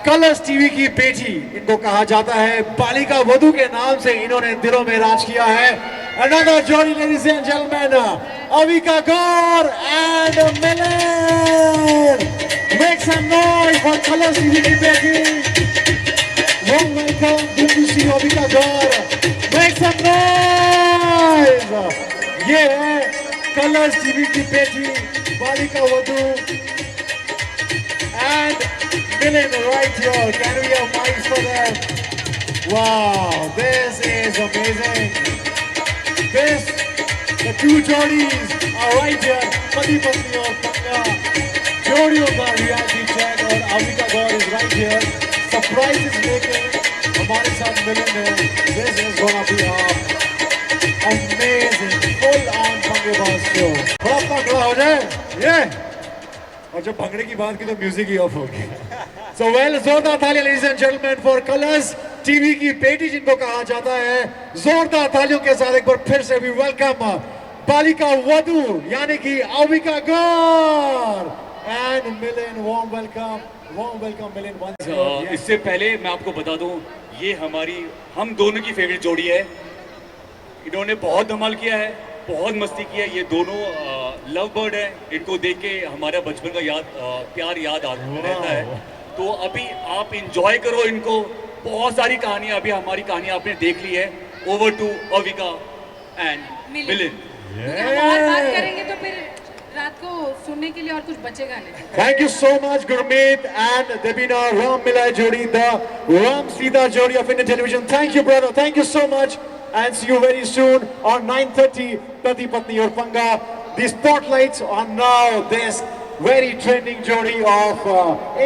Colours TV की बेटी, इनको कहा जाता है बालिका वधू के नाम से, इन्होंने दिलों में राज किया है। Another journey, ladies and gentlemen, Avika Gaur and Milan. Make some noise for Colors TV की बेटी. Warm welcome, good to see Avika Gaur. Make some noise. ये है कलर्स टीवी की बेटी, बालिका वधू and Milan right here. Can we have mics for them? Wow, this is amazing. This, the two jodies are right here. Pati Patni और पंगा जोड़ियों का reality check और Avika Gaur is right here. Surprise is making हमारे साथ Milan है. This is gonna be amazing, full on पंगेबाज show. थोड़ा पंगड़ा हो जाए, yeah. और जब भंगड़े की बात की तो म्यूजिक ही ऑफ होगी. So well, जोरदार तालियां ladies and gentlemen for Colors TV की बेटी जिनको कहा जाता है. जोरदार तालियों के साथ एक बार फिर से भी वेलकम बालिका वधू यानी कि अविका गौर and Milan. Warm welcome Milan once again. इससे पहले मैं आपको बता दूं, ये हम दोनों की फेवरेट जोड़ी है. इन्होंने बहुत धमाल किया है, बहुत मस्ती किया है. ये दोनों लव बर्ड है. इनको देख के हमारा बचपन का प्यार याद रहता है. तो अभी आप इंजॉय करो इनको. बहुत सारी कहानियां, अभी हमारी कहानियां आपने देख ली है. ओवर टू अविका एंड मिलन. और बात करेंगे तो फिर रात को सुनने के लिए और कुछ बचेगा नहीं. Thank you so much Gurmeet and Debina Ram Milai Jodi, the Ram Sita Jodi of Indian television. Thank you brother, thank you so much and see you very soon on 9:30 Pati Patni aur Panga. The spotlights on now this very trending jodi of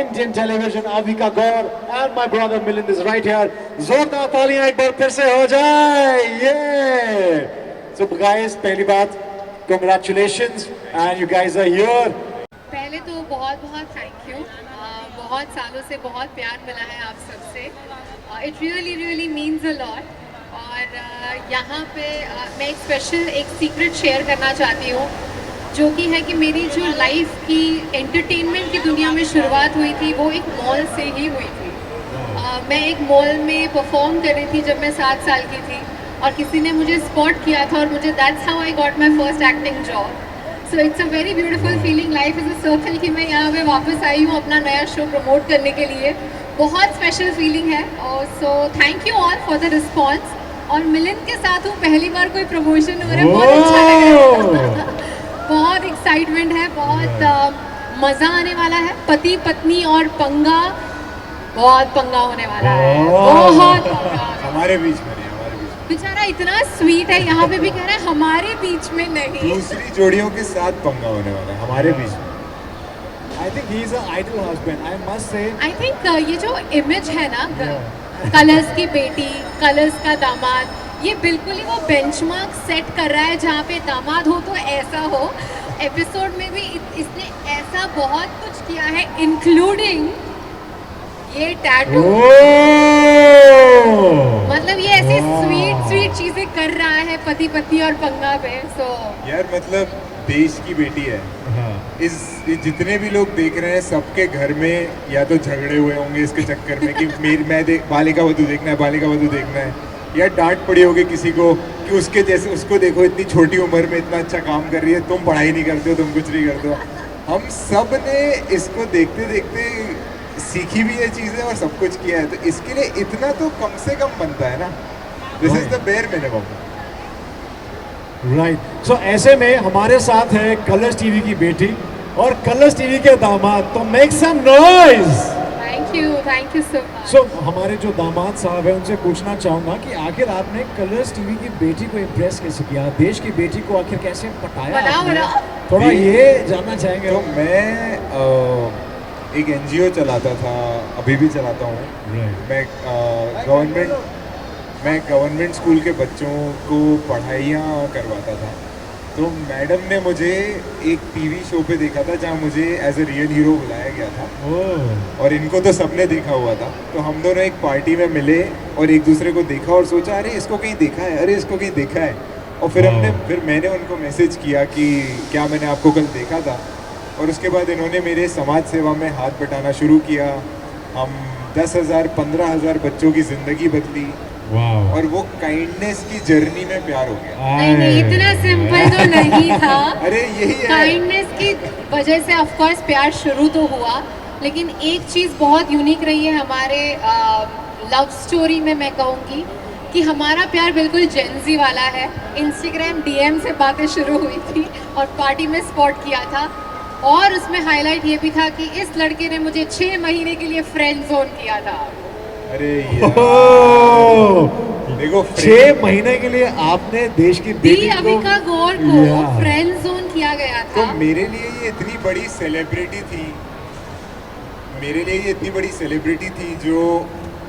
Indian television, Avika Gaur and my brother Milan is right here. Zordar taaliyan ek baar phir se ho jaye. Yeah. So guys, पहली बात, congratulations and you guys are here. पहले तो बहुत बहुत thank you. बहुत सालों से बहुत प्यार मिला है आप सबसे. It really means a lot. और यहाँ पे मैं एक सीक्रेट शेयर करना चाहती हूँ, जो कि है कि मेरी जो लाइफ की एंटरटेनमेंट की दुनिया में शुरुआत हुई थी वो एक मॉल से ही हुई थी. मैं एक मॉल में परफॉर्म कर रही थी जब मैं 7 साल की थी और किसी ने मुझे स्पॉट किया था और मुझे that's how I got my first acting job. So it's a very beautiful feeling. Life is a circle कि मैं यहाँ पे वापस आई हूँ अपना नया शो प्रमोट करने के लिए. बहुत स्पेशल फीलिंग है. So thank you all for the response. और मिलन के साथ हूँ, पहली बार कोई प्रमोशन हो रहा है, बहुत अच्छा लग रहा है. बहुत एक्साइटमेंट है, बहुत मज़ा आने वाला है. पति पत्नी और पंगा, बहुत पंगा होने वाला है. बहुत पंगा हमारे बीच में. बेचारा इतना स्वीट है, यहाँ पे भी कह रहा है हमारे बीच में नहीं. दूसरी जोड़ियों के साथ पंगा होने वाला है हमारे बीच में. I think he is an ideal husband, I must say. I think ये जो इमेज है ना, कलर्स की बेटी, कलर्स का दामाद, ये बिल्कुल ही वो बेंचमार्क सेट कर रहा है जहाँ पे दामाद हो तो ऐसा हो. एपिसोड में भी इसने ऐसा बहुत कुछ किया है, इंक्लूडिंग ये टैटू. मतलब ये ऐसी स्वीट चीजें कर रहा है पति पत्नी और पंगा पे. सो यार मतलब देश की बेटी है. इस जितने भी लोग देख रहे हैं सबके घर में या तो झगड़े हुए होंगे इसके चक्कर में कि बालिका वधू देखना है, या डांट पड़ी होगी किसी को कि उसके जैसे उसको देखो, इतनी छोटी उम्र में इतना अच्छा काम कर रही है, तुम पढ़ाई नहीं करते हो, तुम कुछ नहीं करते हो. हम सब ने इसको देखते देखते सीखी भी ये चीज़ें और सब कुछ किया है. तो इसके लिए इतना तो कम से कम बनता है ना. This is the bare minimum. Right. So ऐसे में हमारे साथ है कलर्स टीवी की बेटी और कलर्स टीवी के दामाद. तो make some noise. Thank you so much. So हमारे जो दामाद साहब हैं उनसे पूछना चाहूँगा कि आखिर आपने कलर्स टीवी की बेटी को इम्प्रेस कैसे किया, देश की बेटी को आखिर कैसे पटाया आपने? थोड़ा ये जानना चाहेंगे. तो मैं एक NGO चलाता था, अभी भी चलाता हूँ. मैं गवर्नमेंट स्कूल के बच्चों को पढ़ाइयाँ करवाता था. तो मैडम ने मुझे एक टीवी शो पे देखा था जहाँ मुझे एज ए रियल हीरो बुलाया गया था. और इनको तो सबने देखा हुआ था. तो हम दोनों एक पार्टी में मिले और एक दूसरे को देखा और सोचा अरे इसको कहीं देखा है. और फिर मैंने उनको मैसेज किया कि क्या मैंने आपको कल देखा था. और उसके बाद इन्होंने मेरे समाज सेवा में हाथ बटाना शुरू किया. हम 10,000 15,000 बच्चों की जिंदगी बदली वाह और वो काइंडनेस की जर्नी में प्यार हो गया। नहीं इतना सिंपल तो नहीं था। अरे यही है। काइंडनेस की वजह से ऑफ कोर्स प्यार शुरू तो हुआ, लेकिन एक चीज़ बहुत यूनिक रही है हमारे लव स्टोरी में, मैं कहूँगी कि हमारा प्यार बिल्कुल जेंजी वाला है। इंस्टाग्राम डीएम से बातें शुरू हुई थी और पार्टी में स्पॉट किया था, और उसमें हाईलाइट ये भी था कि इस लड़के ने मुझे 6 महीने के लिए फ्रेंड जोन किया था। अरे यार देखो 6 महीने के लिए आपने देश की दी बेटी को अविका गौर को फ्रेंड जोन किया गया तो था। मेरे लिए ये इतनी बड़ी सेलिब्रिटी थी, मेरे लिए ये इतनी बड़ी सेलिब्रिटी थी जो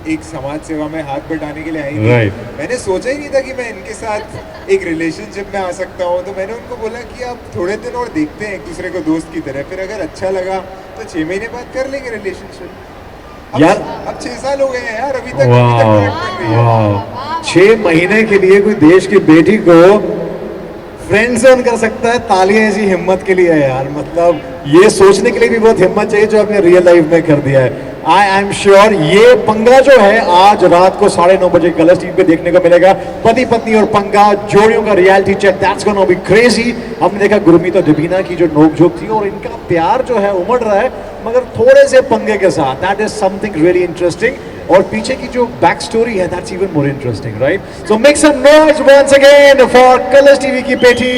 एक समाज सेवा में हाथ बटाने के लिए आई थी। Right. मैंने सोचा ही नहीं था कि मैं इनके साथ एक रिलेशनशिप में आ सकता हूँ, तो मैंने उनको बोला कि आप थोड़े दिन और देखते हैं एक दूसरे को दोस्त की तरह, फिर अगर अच्छा लगा तो 6 महीने बाद कर लेंगे रिलेशनशिप। यार अब 6 साल हो गए हैं यार, अभी तक connect कर रही है। वाह 6 महीने के लिए कोई देश की बेटी को फ्रेंड जोन कर सकता है, तालियां ऐसी हिम्मत के लिए है यार। मतलब ये सोचने के लिए भी बहुत हिम्मत चाहिए जो आपने रियल लाइफ में कर दिया है। आई एम श्योर ये पंगा जो है आज रात को 9:30 बजे कलर्स टीवी पे देखने को मिलेगा। पति पत्नी और पंगा जोड़ियों का reality check, that's gonna be crazy. हमने देखा गुरमीत और दीपिना की जो नोकझोंक थी, और इनका प्यार जो है उमड़ रहा है मगर थोड़े से पंगे के साथ। That is something really interesting, और पीछे की जो बैक स्टोरी है that's even more interesting, right? So make some noise once again for Colors TV की बेटी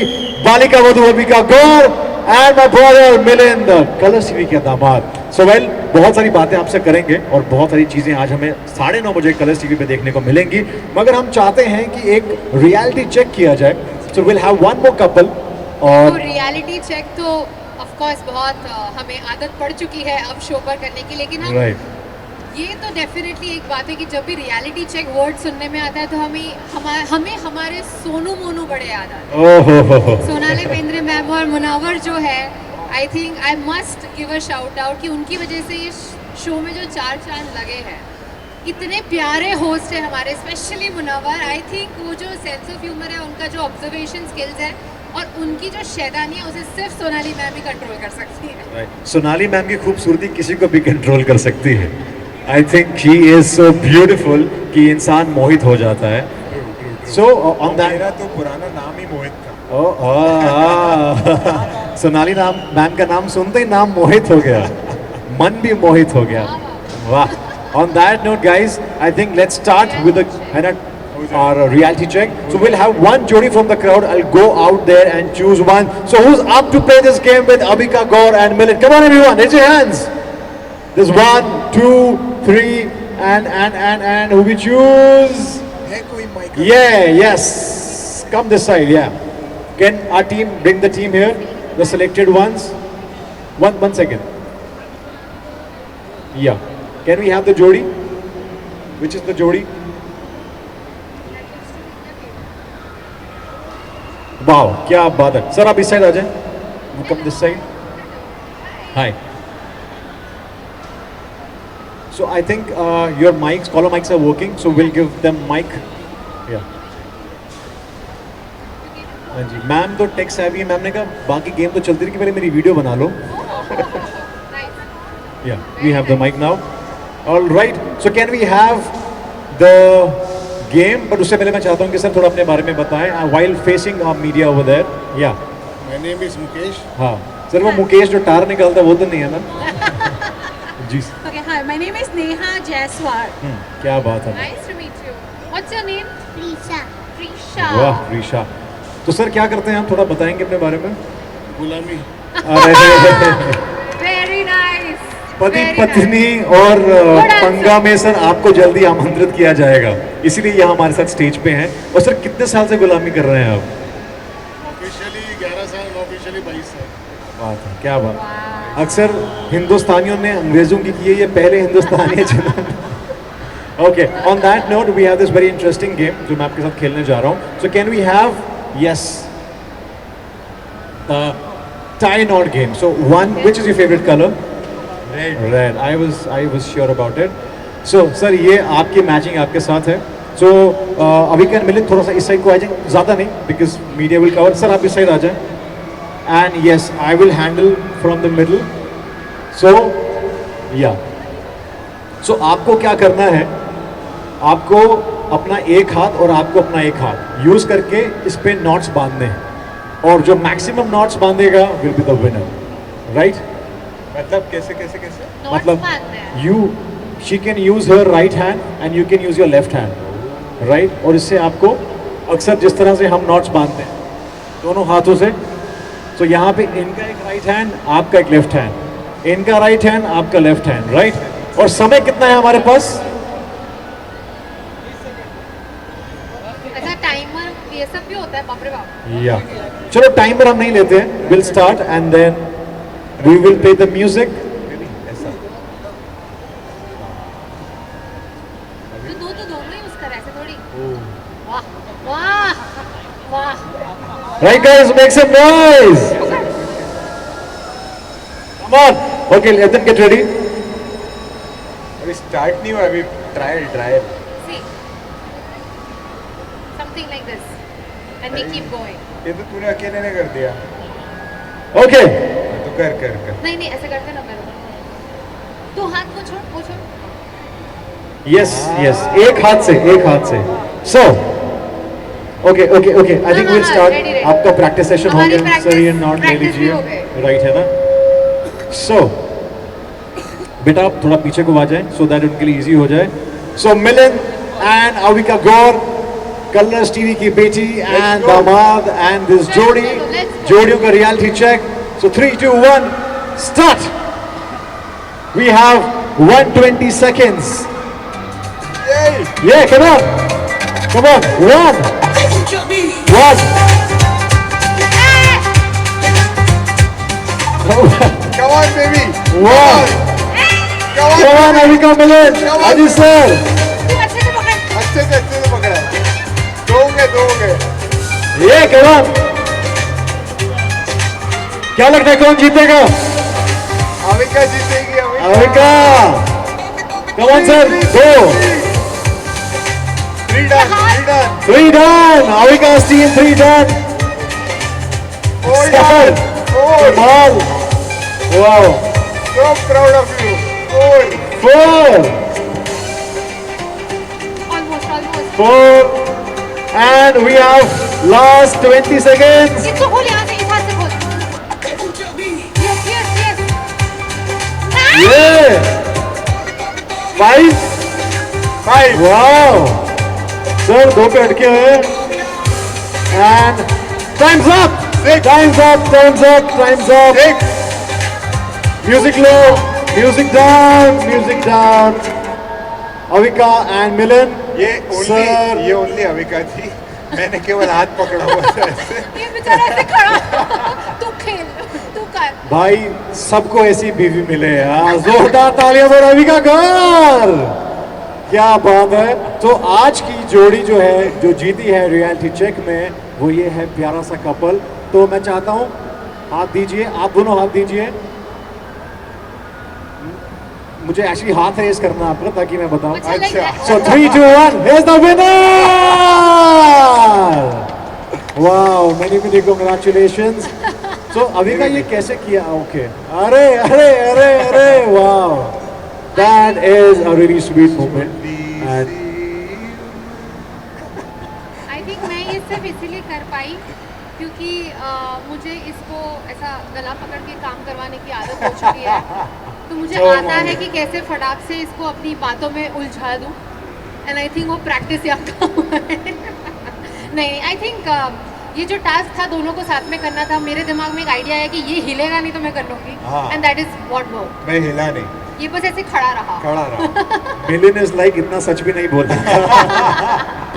Balika Vadhu Avika Gaur and my brother Milind, Colors TV के दामाद। सो वेल बहुत सारी बातें आपसे करेंगे और बहुत सारी चीजें आज हमें 9:30 बजे कलर्स टीवी पे देखने को मिलेंगी, मगर हम चाहते हैं कि एक रियलिटी चेक किया जाए। So will have one more couple. और तो रियलिटी चेक तो ऑफ कोर्स बहुत हमें आदत पड़ चुकी है अब शो पर करने की, लेकिन हम राइट ये तो डेफिनेटली एक बात है कि जब भी रियलिटी चेक वर्ड सुनने में आता है तो हमें हमारे सोनू मोनू बड़े याद आते हैं। ओहो सोनाली बेंद्रे मैम और मुनावर जो है, I think I must give a shout out कि उनकी वजह से ये शो में जो 4 चांद लगे हैं। इतने प्यारे होस्ट है हमारे, स्पेशली मुनावर। आई थिंक वो जो सेंस ऑफ ह्यूमर है, उनका जो ऑब्जर्वेशन स्किल्स है और उनकी जो शैतानी है, उसे सिर्फ सोनाली मैम ही कंट्रोल कर सकती है। सोनाली मैम की खूबसूरती किसी को भी कंट्रोल कर सकती है। I think she is so beautiful कि इंसान मोहित हो जाता है। सो ऑन दैट मेरा तो पुराना नाम ही मोहित था। सोनाली नाम मैम का नाम सुनते ही नाम मोहित हो गया, मन भी मोहित हो गया। वाह। On that note, guys, I think let's start with our reality check. So we'll have one jodi from the crowd. I'll go out there and choose one. So who's up to play this game with Avika Gaur and Milind? Come on, everyone, raise your hands. There's 1, 2, 3, and who we choose? है कोई mic? Yes. Come this side, yeah. Can our team bring the team here? The selected ones. One second. Yeah. Can we have the jodi? Which is the jodi? Wow, क्या बात है। Sir, आप इस side आ जाएं। Come this side. Hi. So I think your mics, caller mics are working. So we'll give them mic. Yeah. हाँ जी, ma'am तो tech savvy है। Ma'am ने कहा बाकी गेम तो चलती रही, पहले मेरी वीडियो बना लो। Yeah, we have the mic now. All right. So can we have the game? But उससे पहले मैं चाहता हूँ कि सर थोड़ा अपने बारे में बताएं while facing our media over there. Yeah. My name is Mukesh. हाँ सर, वो मुकेश जो टार निकालता है वो तो नहीं है ना? जी। Okay, hi. My name is Neha Jaiswal. क्या बात है। Nice to meet you. What's your name? Prisha. Prisha. वाह रीशा। तो सर क्या करते हैं हम, थोड़ा बताएंगे अपने बारे में? गुलामी। Very nice. पति Very पत्नी nice. और Good answer. पंगा में सर आपको जल्दी आमंत्रित किया जाएगा, इसीलिए यहाँ हमारे साथ स्टेज पे हैं। और सर कितने साल से गुलामी कर रहे हैं आप? ऑफिशियली 11 साल, ऑफिशियली 22 साल। बात है, क्या बात। अक्सर हिंदुस्तानियों ने अंग्रेजों की है, ये पहले हिंदुस्तानी है जिन्होंने। Okay, on that note we have this very interesting game जो मैं आपके साथ खेलने जा रहा हूँ। So can we have yes the tie knot game. So one, which is your favorite color? Red. I was sure about it. So sir, ये आपकी मैचिंग आपके साथ है। So अभी क्या मिलिंद थोड़ा सा इस साइड को आ जाएं, ज़्यादा नहीं because media will cover. Sir आप इस साइड आ जाएं। And yes, I will handle from the middle. So yeah. सो आपको क्या करना है, आपको अपना एक हाथ और आपको अपना एक हाथ यूज करके इस पे नॉट्स बांधने हैं और जो मैक्सिमम नॉट्स बांधेगा will be the winner, right? मतलब कैसे कैसे कैसे? मतलब you she can use her right hand and you can use your left hand, right? और इससे आपको अक्सर जिस तरह से हम नॉट्स बांधते हैं दोनों हाथों से, तो यहाँ पे इनका एक राइट हैंड, आपका एक लेफ्ट हैंड, इनका राइट हैंड, आपका लेफ्ट हैंड, राइट? और समय कितना है हमारे पास? ऐसा टाइमर ये सब भी होता है, बाप रे बाप। या चलो टाइमर हम नहीं लेते हैं, will start and then we will play the music. ऐसा तो दोनों यूज कर ऐसे थोड़ी। वाह वाह वाह। Right guys, make some noise. Come on. Okay, let them get ready. अभी स्टार्ट नहीं हुआ, अभी trial trial. See, something like this, and we keep going. ये तो तूने अकेले ने कर दिया। Okay. तो कर कर कर। नहीं नहीं ऐसे करते ना मेरे तू हाथ को छोड़, वो छोड़। Yes, yes. एक हाथ से। So, okay. I think we'll start. ready. आपका प्रैक्टिस सेशन हो हमारी गया, सर ये नॉट ले practice भी लीजिए, हो गए। राइट है ना? So, बेटा आप थोड़ा पीछे को आ जाए so that उनके लिए इजी हो जाए। So Milan and Avika Gaur, colours TV की बेटी एंड दामाद एंड दिस जोड़ी, जोड़ियों का reality check. So 3, 2, 1, start. We have 120 seconds. Yeah, come on. 1. Come on baby. 1. Come on, Avika Milan. Adi sir. तू अच्छे से पकड़। अच्छे से पकड़ा। दो हो गए। Yeah, come on. क्या लगता है कौन जीतेगा? अविका जीतेगी। Avika. Come on sir. 2. 3 done। 3 done. Avika's team 3 done. 4 Sir. done। 4। Kamal. Wow. So proud of you। 4। 4. Almost। 4. And we have last 20 seconds. इसको खोल यहाँ से, इस हाथ से खोल। Yes। Yeah. 5. 5। Wow. सर 2 पे अटके हुए। And time's up. Time's up. 6। Music low. Music down. Avika and Milan. ये Sir. ओनली अविका थी। मैंने केवल हाथ पकड़ा हुआ था ऐसे। ये बेचारा ऐसे खड़ा। तू खेल, तू कर। भाई सबको ऐसी बीवी मिले यार, जोरदार तालियां for अविका गौर। क्या बात है। तो आज की जोड़ी जो है, जो जीती है रियलिटी चेक में, वो ये है प्यारा सा कपल। तो मैं चाहता हूँ हाथ दीजिए, आप दोनों हाथ दीजिए। मुझे एक्चुअली हाथ रेस करना है आपका ताकि मैं बताऊं। अच्छा। So 3, 2, 1, here's the winner! Wow, many congratulations. So Avika ये कैसे किया? Okay. अरे, wow. That is a really sweet moment. And I think मैं ये सिर्फ इसीलिए कर पाई क्योंकि मुझे इसको ऐसा गला पकड़ के काम करवाने की आदत हो चुकी है, तो मुझे आता है कि कैसे फटाक से इसको अपनी बातों में उलझा दूं, एंड आई थिंक वो प्रैक्टिस यहाँ का हुआ है। नहीं, आई थिंक ये जो टास्क था दोनों को साथ में करना था, मेरे दिमाग में एक आइडिया है कि ये हिलेगा नहीं तो मैं कर लूंगी, and that is what work. मैं हिला नहीं, ये बस ऐसे खड़ा रहा। मिलियन इज लाइक इतना सच भी नहीं बोलता,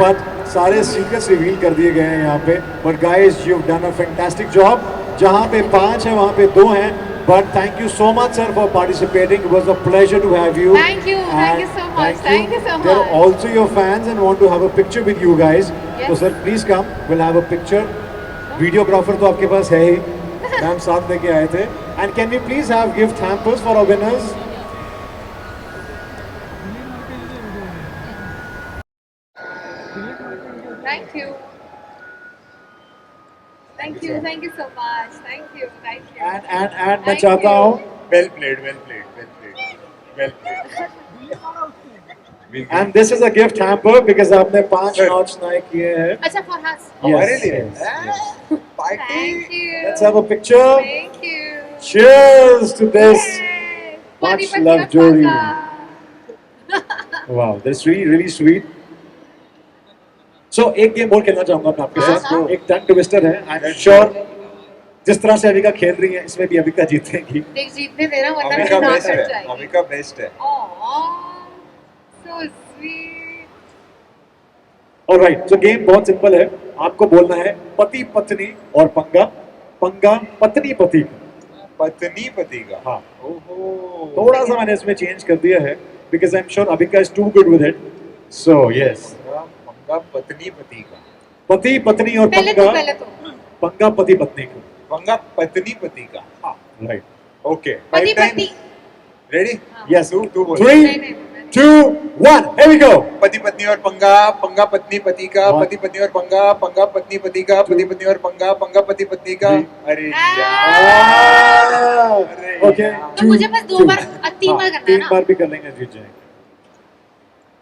बट सारे सीक्रेट्स रिवील कर दिए गए हैं यहाँ पे। But guys you have done a fantastic job. जहाँ पे 5 है वहाँ पे 2 हैं। But thank you so much, sir, for participating. It was a pleasure to have you. Thank you so much. Thank you so much. They're also your fans and want to have a picture with you guys. Yes. So sir, please come. We'll have a picture. Videographer तो आपके पास है ही, ma'am साथ लेके आए थे. And can we please have gift hampers for our winners? Thank you. Thank you so much. Thank you. And मैं Thank चाहता you. हूँ well played. And this is a gift hamper because आपने 5 Sir. notch नए किए हैं. अच्छा for us. हमारे Yes, लिए yes, yes. Party Thank you. Let's have a picture. Thank you. Cheers to this. Yay. Much Pati pati love, aur Jodi. panga. Wow, that's really really sweet. So एक game और खेलना चाहूंगा मैं आपके हाँ, साथ. हाँ. एक टंग ट्विस्टर है. I'm sure जिस तरह से अविका खेल रही है इसमें भी अविका जीतेगी. देख जीतने देना वरना अविका मेरी नाक बेस्ट कट है, जाएगी. अविका बेस्ट है. Aww, so sweet. ऑलराइट, सो गेम बहुत सिंपल है. आपको बोलना है पति पत्नी और पंगा. पंगा पत्नी पति का. पत्नी पति का. हाँ, ओहो. थोड़ा सा मैंने इसमें चेंज कर दिया है because I am sure Avika is too good with it. So yes, Panga पत्नी पति का. पति पत्नी और पहले पंगा. तो पंगा पति पत्नी का. पंगा पत्नी पति का. हाँ, राइट. ओके. पति पति. रेडी? यस, तू बोल. 3 नहीं, नहीं, 2 1 here we go. पति पत्नी और पंगा, पंगा पत्नी पति का, हाँ. पति पत्नी और पंगा, पंगा पत्नी पति का, पति पत्नी और पंगा, पंगा पति पत्नी का. अरे यार. अरे ओके, यार. तो मुझे बस 2 बार 3 बार करना है 3 ना. बार भी कर लेंगे, जीत जाएंगे.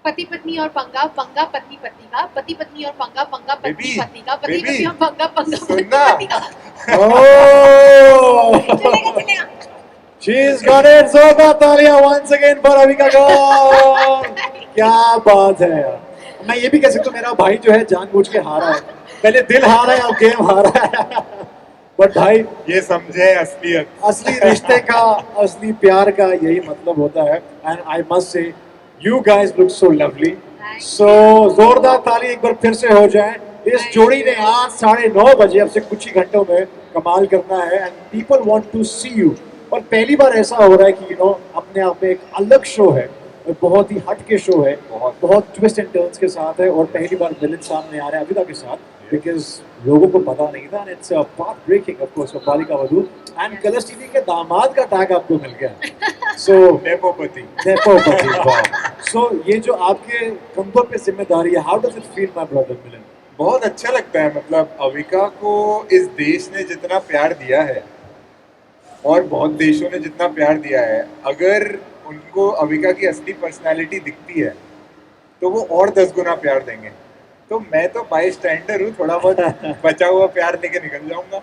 पति पत्नी और पंगा, पंगा पत्नी पत्नी का, पति पत्नी और पंगा, पंगा पत्नी बेबी, पत्नी का, पति बेबी, पत्नी और पंगा, पंगा पत्नी सुनना. पत्नी का. Oh! चलेगा चलेगा. She's got it. जोरदार तालियां once again for अविका गौर. क्या बात है यार. मैं ये भी कह सकता हूँ मेरा भाई जो है जानबूझ के हारा है. पहले दिल हारा है अब गेम हारा है. बट भाई ये समझे असलियत. असली रिश्ते का, असली प्यार का यही मतलब होता है. And I must say you guys look so lovely. So जोरदार ताली एक बार फिर से हो जाए. इस जोड़ी ने आज 9:30 बजे, अब से कुछ ही घंटों में कमाल करना है. And people want to see you. और पहली बार ऐसा हो रहा है कि अपने आप में एक अलग शो है, और बहुत ही हट के शो है, बहुत ट्विस्ट एंड टर्न्स के साथ है. और पहली बार विलन सामने आ रहा है अविका के साथ बिकॉज लोगों को पता नहीं था. And it's path breaking of course Balika Vadhu. And colours TV के दामाद का टैग आपको मिल गया. सो नेपोपति. सो ये जो आपके कंधों पे जिम्मेदारी है, how does it feel my brother Milan? बहुत अच्छा लगता है. मतलब अविका को इस देश ने जितना प्यार दिया है और बहुत देशों ने जितना प्यार दिया है, अगर उनको अविका की असली पर्सनालिटी दिखती है तो वो और 10 गुना प्यार देंगे. तो मैं तो बाई स्टैंडर हूँ, थोड़ा बहुत बचा हुआ प्यार लेके निकल जाऊंगा.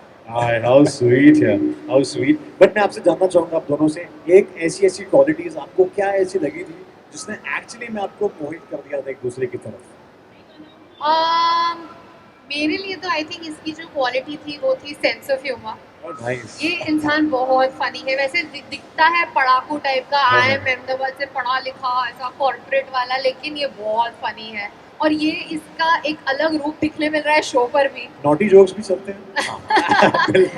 हाउ स्वीट है, हाउ स्वीट. बट मैं आपसे जानना चाहूंगा आप दोनों से, एक ऐसी क्वालिटीज आपको क्या ऐसी लगी थी जिसने एक्चुअली में आपको मोहित कर दिया था एक दूसरे की तरफ? मेरे लिए तो आई थिंक इसकी जो क्वालिटी थी वो थी सेंस ऑफ ह्यूमर. नाइस. ये इंसान बहुत फनी है. वैसे दिखता है पढ़ाकू टाइप का, हाँ, आई हाँ. एम अहमदाबाद से पढ़ा लिखा ऐसा कॉर्पोरेट वाला, लेकिन ये बहुत फनी है. और ये इसका एक अलग रूप दिखने मिल रहा है शो पर भी. नॉटी जोक्स भी चलते हैं.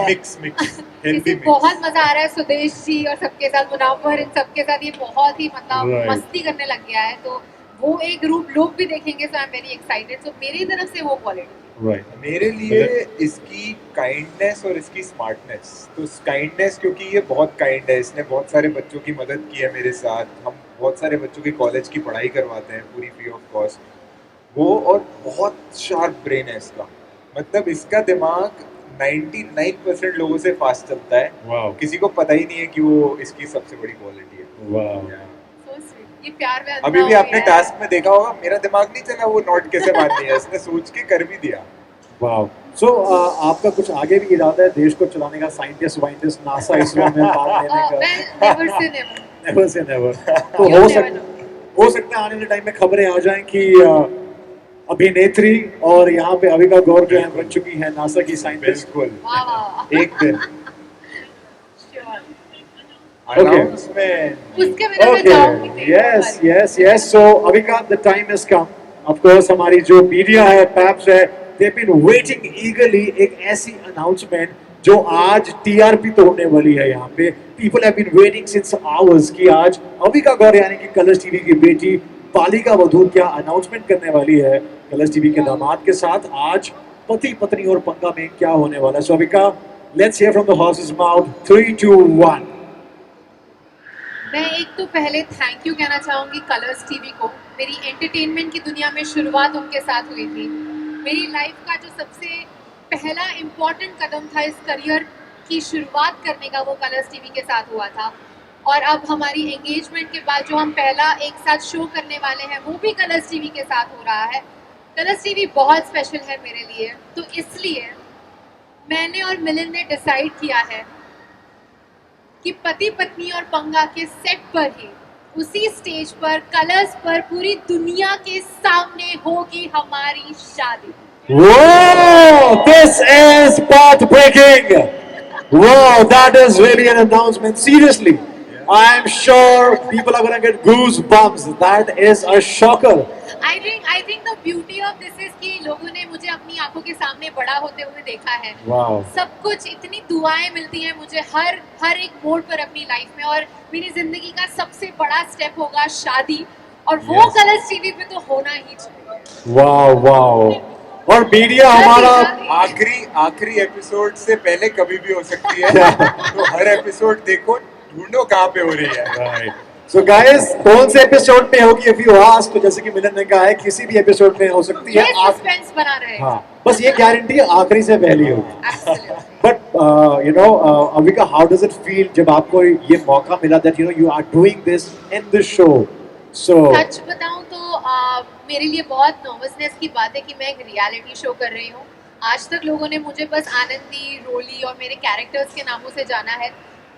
मिक्स हेल्दी इसे मिक्स. बहुत मजा आ रहा है. सुदेश जी और सबके साथ, मुनावर, इन सबके साथ ये बहुत ही मतलब Right. मस्ती करने लग गया है. तो वो एक रूप लोग भी देखेंगे. सो आई एम वेरी एक्साइटेड. सो मेरी तरफ से वो क्वालिटी. राइट. मेरे लिए इसकी काइंडनेस और इसकी स्मार्टनेस. तो काइंडनेस क्योंकि ये बहुत काइंड है, इसने बहुत सारे बच्चों की मदद की है मेरे साथ. हम बहुत सारे बच्चों की कॉलेज की पढ़ाई करवाते हैं पूरी फ्री ऑफ कॉस्ट. वो और बहुत शार्प ब्रेन है इसका. मतलब इसका दिमाग 99% लोगों से फास्ट चलता है. वाओ. किसी को पता ही नहीं है कि वो इसकी सबसे बड़ी क्वालिटी है. वाओ. So sweet. ये प्यार में अभी भी आपने टास्क में देखा होगा, मेरा दिमाग नहीं चला वो नोट कैसे मारनी है. इसने सोच के कर भी दिया. वाओ. सो आपका कुछ आगे भी इरादा है देश को चलाने का? साइंटिस्ट नासा इसरो में पार्ट लेने का? Never say never. Never say never. तो You हो never सकता है आने वाले टाइम में खबरें आ जाएं कि अभिनेत्री और यहाँ पे अविका गौर जो है बन चुकी है नासा की साइंटिस्ट. बिल्कुल. वाह वाह. एक दिन Sure. अनाउंसमेंट. उसके बिना मैं Okay. जाऊंगी नहीं. Yes. So Avika, the time has come. Of course, हमारी जो मीडिया है, पैप्स है, they've been waiting eagerly एक ऐसी announcement जो आज TRP तोड़ने वाली है यहाँ पे. People have been waiting since hours कि आज अविका गौर यानी कि कलर्स टीवी की बेटी बालिका वधू क्या अनाउंसमेंट करने वाली है कलर्स टीवी के दामाद के साथ. आज पति पत्नी और पंगा में क्या होने वाला है. So Avika, let's hear from the horse's mouth. 3, 2, 1. मैं एक तो पहले थैंक यू कहना चाहूँगी कलर्स टीवी को. मेरी एंटरटेनमेंट की दुनिया में शुरुआत उनके साथ हुई थी. मेरी लाइफ का जो सबसे पहला इम्पोर्टेंट कदम था इस करियर की शुरुआत करने का, वो कलर्स टीवी के साथ हुआ था. और अब हमारी एंगेजमेंट के बाद जो हम पहला एक साथ शो करने वाले हैं वो भी कलर्स टीवी के साथ हो रहा है। कलर्स टीवी बहुत स्पेशल है मेरे लिए, तो इसलिए मैंने और मिलिंद ने डिसाइड किया है कि पति पत्नी और पंगा के सेट पर ही उसी स्टेज पर कलर्स पर पूरी दुनिया के सामने होगी हमारी शादी। Whoa! This is path breaking. Wow, that is really an announcement. Seriously, I'm sure people are gonna get goosebumps. That is a shocker. I think the beauty of this is कि लोगों ने मुझे अपनी आंखों के सामने बड़ा होते हुए देखा है। Wow. सब कुछ इतनी दुआएं मिलती हैं मुझे हर एक मोड़ पर अपनी लाइफ में, और मेरी जिंदगी का सबसे बड़ा स्टेप होगा शादी, और वो कलर्स टीवी पे तो होना ही चाहिए। Wow, wow. और मीडिया हमारा आखिरी एपिसोड से पहले कभी भी हो सकती है, तो हर एपिसोड देखो, ढूंढो कहाँ पे हो रही है। So guys, कौन से एपिसोड में होगी? If you ask, तो जैसे कि मिलन ने कहा है किसी भी एपिसोड में हो सकती है। ये सस्पेंस बना रहे हैं। हाँ, बस ये गारंटी है आखिरी से पहली होगी। Absolutely. But you know, Avika, how does it feel जब आपको ये मौका मिला that you know you are doing this in this show? So सच बताऊं तो मेरे लिए बहुत नर्वसनेस की बात है कि मैं एक रियलिटी शो कर रही हूँ। आज तक लोगों ने मुझे बस आनंदी, रोली और मेरे कैरेक्टर्स के नामों से जाना है।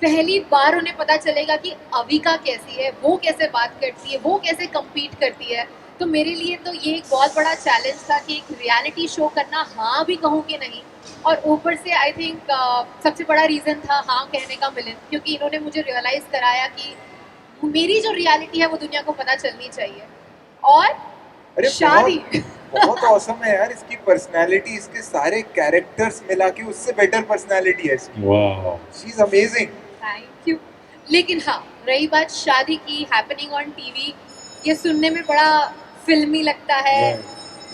पहली बार उन्हें पता चलेगा कि अविका कैसी है, वो कैसे बात करती है, वो कैसे compete करती है। तो मेरे लिए तो ये एक बहुत बड़ा चैलेंज था कि एक रियलिटी शो करना, हाँ भी कहूँ कि नहीं। और ऊपर से आई थिंक सबसे बड़ा रीज़न था हाँ कहने का मिलन, क्योंकि इन्होंने मुझे रियलाइज़ कराया कि मेरी जो रियलिटी है वो दुनिया को पता चलनी चाहिए। और अरे शादी बहुत औसम है यार, इसकी पर्सनालिटी, इसके सारे कैरेक्टर्स मिला के उससे बेटर पर्सनालिटी है इसकी। wow. She is amazing. Thank you. लेकिन हाँ, रही बात शादी की, हैपनिंग ऑन टीवी, ये सुनने में बड़ा फिल्मी लगता है,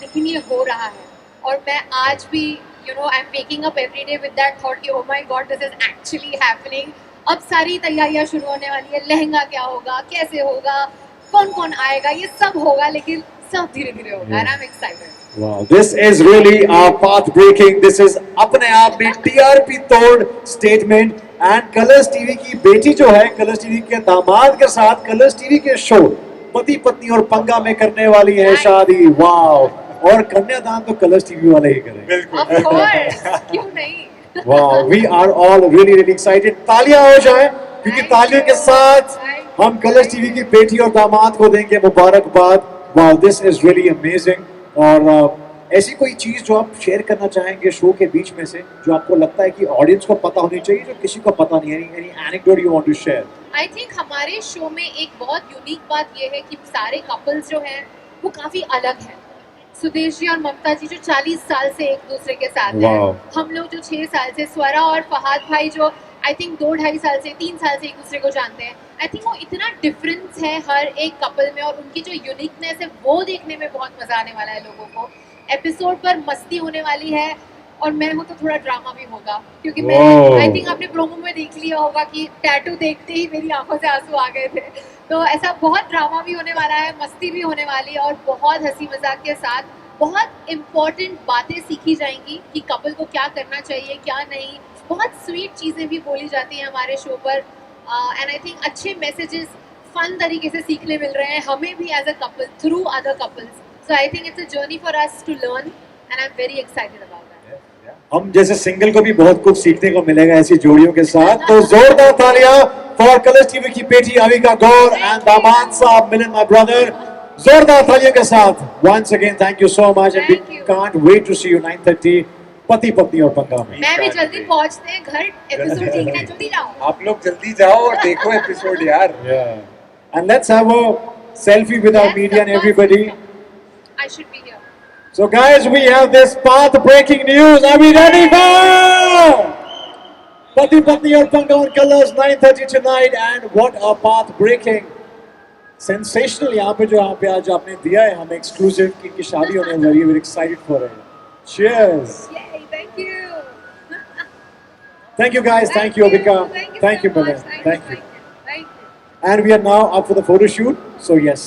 लेकिन ये हो रहा है। और मैं आज भी you know I am waking up every day with that thought कि oh my God this is actually happening. अब सारी तैयारियां शुरू होने वाली है, लहंगा क्या होगा, कैसे होगा, कौन कौन आएगा, ये सब होगा, लेकिन सब धीरे धीरे होगा। And I am excited. Wow, this is really path breaking. This is अपने आप में TRP तोड़ statement and Colors TV की बेटी जो है, Colors TV के दामाद के साथ Colors TV के शो पति पत्नी और पंगा में करने वाली है शादी। वाओ! और कन्यादान तो Colors TV वाले ही करेंगे। बिल्कुल। ऑफ कोर्स, क्यों नहीं। Wow, we are all really excited. तालियां हो जाए, क्योंकि तालियों के साथ हम Colors TV की बेटी और दामाद को देंगे मुबारकबाद। Wow, this is really amazing. और ऐसी कोई चीज जो आप शेयर करना चाहेंगे शो के बीच में से, जो आपको लगता है कि ऑडियंस को पता होनी चाहिए, जो किसी को पता नहीं है, any anecdote you want to share? I think हमारे शो में एक बहुत यूनिक बात ये है कि सारे कपल्स जो हैं वो काफी अलग हैं। सुदेश जी और ममता जी जो 40 साल से एक दूसरे के साथ हैं, Wow. हम लोग जो 6 साल से, स्वरा और फहाद भाई जो आई थिंक 2-2.5 साल से, 3 साल से एक दूसरे को जानते हैं। आई थिंक वो इतना डिफरेंस है हर एक कपल में, और उनकी जो यूनिकनेस है वो देखने में बहुत मजा आने वाला है लोगों को। एपिसोड पर मस्ती होने वाली है, और मैं हूँ तो थोड़ा ड्रामा भी होगा, क्योंकि मैं आई थिंक आपने प्रोमो में देख लिया होगा कि टैटू देखते ही मेरी आंखों से आंसू आ गए थे। तो ऐसा बहुत ड्रामा भी होने वाला है, मस्ती भी होने वाली है, और बहुत हंसी मजाक के साथ बहुत इम्पोर्टेंट बातें सीखी जाएंगी कि कपल को क्या करना चाहिए, क्या नहीं। बहुत स्वीट चीज़ें भी बोली जाती हैं हमारे शो पर, एंड आई थिंक अच्छे मैसेजेस फन तरीके से सीखने मिल रहे हैं हमें भी as a couple through other couples. So I think it's a journey for us to learn, and I am very excited about that. हम जैसे सिंगल को भी बहुत कुछ सीखने को मिलेगा ऐसी जोड़ियों के साथ। तो जोरदार तालियां फॉर कलर्स टीवी की बेटी अविका गौर एंड दामाद साहब मिलन माय ब्रदर। जोरदार तालियों के साथ once again thank you so much, and we can't wait to see you 9:30 पति पत्नी और पंगा में। मैं भी जल्दी पहुंचते हैं घर, एपिसोड देखना, जल्दी जाओ। आप लोग जल्दी जाओ और देखो एपिसोड यार। And let's have a selfie with our media and everybody. I should be here. So guys, we have this path breaking news. Are we ready for Pati Patni or Panga on Colors 9:30 tonight? And what a path breaking sensational यहाँ पे आज आपने दिया है हमें exclusive की शादी होने वाली है। We're excited for it. Cheers. Yay, thank you. Thank you guys. Thank you Avika. Thank you so Milan. much. Thank you. Thank you. And we are now up for the photo shoot. So yes.